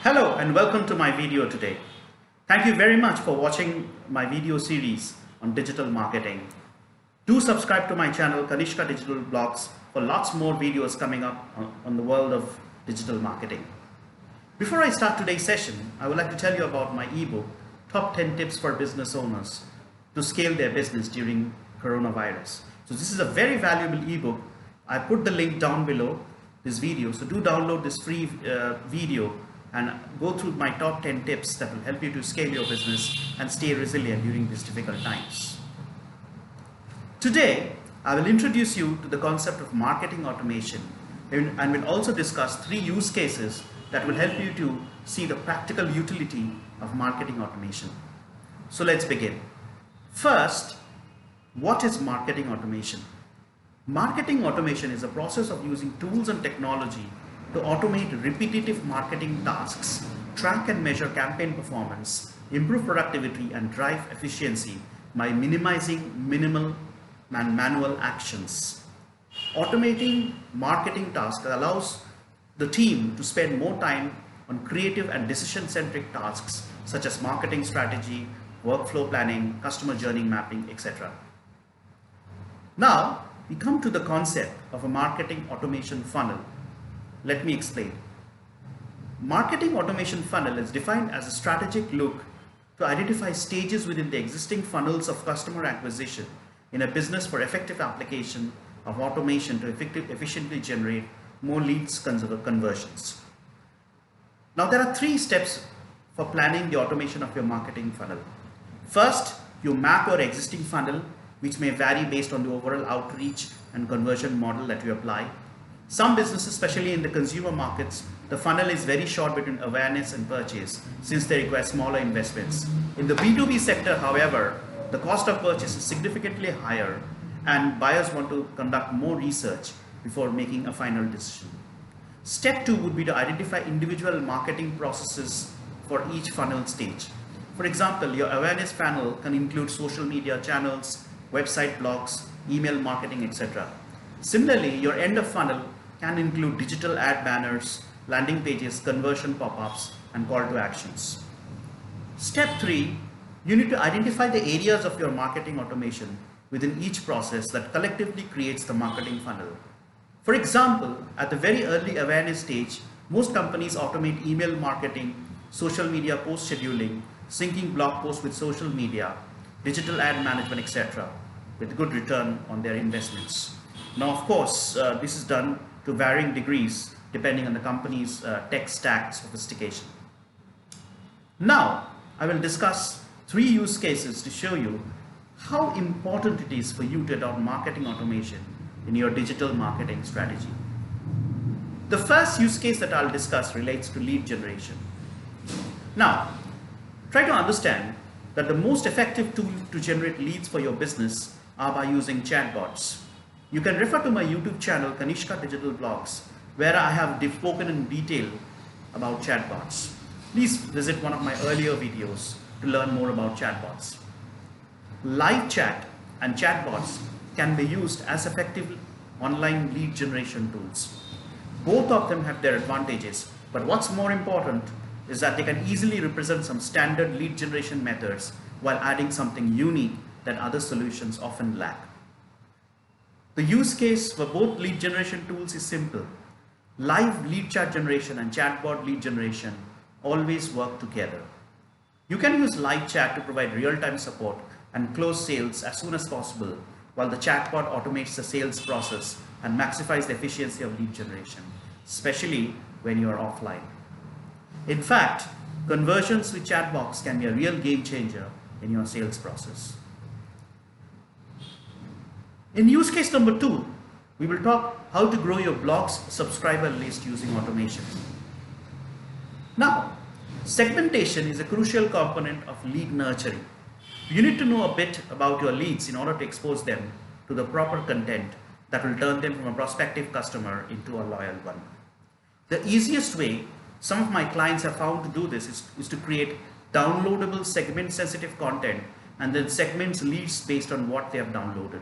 Hello and welcome to my video today. Thank you very much for watching my video series on digital marketing. Do subscribe to my channel Kanishka Digital Blogs for lots more videos coming up on the world of digital marketing. Before I start today's session, I would like to tell you about my ebook, Top 10 Tips for Business Owners to Scale Their Business During Coronavirus. So this is a very valuable ebook. I put the link down below this video, so do download this free video and go through my top 10 tips that will help you to scale your business and stay resilient during these difficult times. Today, I will introduce you to the concept of marketing automation and will also discuss 3 use cases that will help you to see the practical utility of marketing automation. So let's begin. First, what is marketing automation? Marketing automation is a process of using tools and technology to automate repetitive marketing tasks, track and measure campaign performance, improve productivity and drive efficiency by minimizing minimal and manual actions. Automating marketing tasks allows the team to spend more time on creative and decision-centric tasks such as marketing strategy, workflow planning, customer journey mapping, etc. Now, we come to the concept of a marketing automation funnel. Let me explain. Marketing automation funnel is defined as a strategic look to identify stages within the existing funnels of customer acquisition in a business for effective application of automation to efficiently generate more leads conversions. Now there are 3 steps for planning the automation of your marketing funnel. First, you map your existing funnel, which may vary based on the overall outreach and conversion model that you apply. Some businesses, especially in the consumer markets, the funnel is very short between awareness and purchase since they require smaller investments. In the B2B sector, however, the cost of purchase is significantly higher and buyers want to conduct more research before making a final decision. Step 2 would be to identify individual marketing processes for each funnel stage. For example, your awareness funnel can include social media channels, website blogs, email marketing, etc. Similarly, your end of funnel can include digital ad banners, landing pages, conversion pop-ups, and call to actions. Step 3, you need to identify the areas of your marketing automation within each process that collectively creates the marketing funnel. For example, at the very early awareness stage, most companies automate email marketing, social media post scheduling, syncing blog posts with social media, digital ad management, etc., with good return on their investments. Now, of course, this is done to varying degrees depending on the company's tech stack sophistication. Now, I will discuss 3 use cases to show you how important it is for you to adopt marketing automation in your digital marketing strategy. The first use case that I'll discuss relates to lead generation. Now, try to understand that the most effective tool to generate leads for your business are by using chatbots. You can refer to my YouTube channel, Kanishka Digital Blogs, where I have spoken in detail about chatbots. Please visit one of my earlier videos to learn more about chatbots. Live chat and chatbots can be used as effective online lead generation tools. Both of them have their advantages, but what's more important is that they can easily represent some standard lead generation methods while adding something unique that other solutions often lack. The use case for both lead generation tools is simple. Live lead chat generation and chatbot lead generation always work together. You can use live chat to provide real-time support and close sales as soon as possible, while the chatbot automates the sales process and maximizes the efficiency of lead generation, especially when you are offline. In fact, conversions with chatbots can be a real game changer in your sales process. In use case number 2, we will talk how to grow your blog's subscriber list using automation. Now, segmentation is a crucial component of lead nurturing. You need to know a bit about your leads in order to expose them to the proper content that will turn them from a prospective customer into a loyal one. The easiest way some of my clients have found to do this is to create downloadable segment-sensitive content and then segments leads based on what they have downloaded.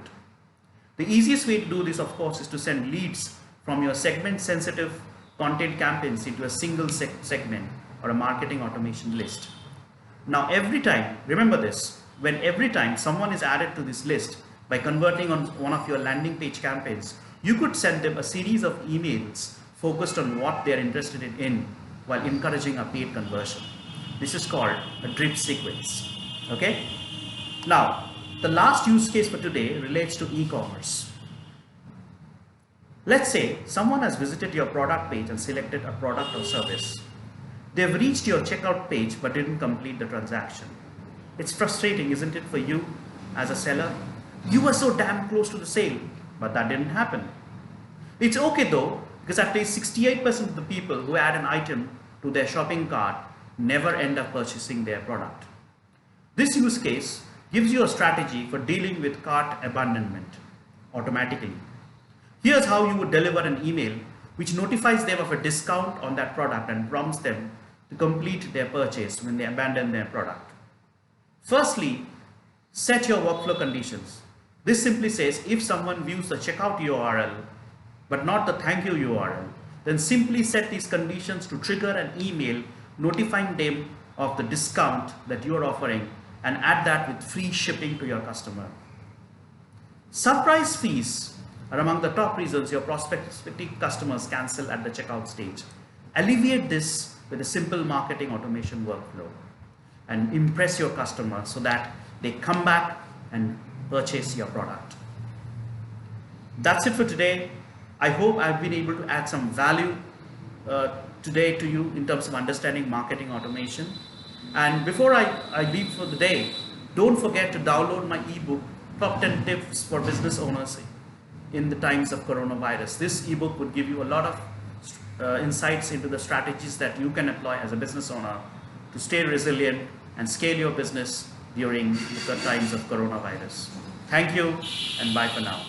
The easiest way to do this, of course, is to send leads from your segment-sensitive content campaigns into a single segment or a marketing automation list. Now every time, remember this, when every time someone is added to this list by converting on one of your landing page campaigns, you could send them a series of emails focused on what they're interested in while encouraging a paid conversion. This is called a drip sequence. Okay? Now, the last use case for today relates to e-commerce. Let's say someone has visited your product page and selected a product or service. They've reached your checkout page but didn't complete the transaction. It's frustrating, isn't it, for you as a seller? You were so damn close to the sale, but that didn't happen. It's okay though, because at least 68% of the people who add an item to their shopping cart never end up purchasing their product. This use case gives you a strategy for dealing with cart abandonment automatically. Here's how you would deliver an email which notifies them of a discount on that product and prompts them to complete their purchase when they abandon their product. Firstly, set your workflow conditions. This simply says if someone views the checkout URL but not the thank you URL, then simply set these conditions to trigger an email notifying them of the discount that you are offering and add that with free shipping to your customer. Surprise fees are among the top reasons your prospective customers cancel at the checkout stage. Alleviate this with a simple marketing automation workflow and impress your customers so that they come back and purchase your product. That's it for today. I hope I've been able to add some value today to you in terms of understanding marketing automation. And before I leave for the day, don't forget to download my ebook, Top 10 Tips for Business Owners in the Times of Coronavirus. This ebook would give you a lot of insights into the strategies that you can apply as a business owner to stay resilient and scale your business during the times of coronavirus. Thank you and bye for now.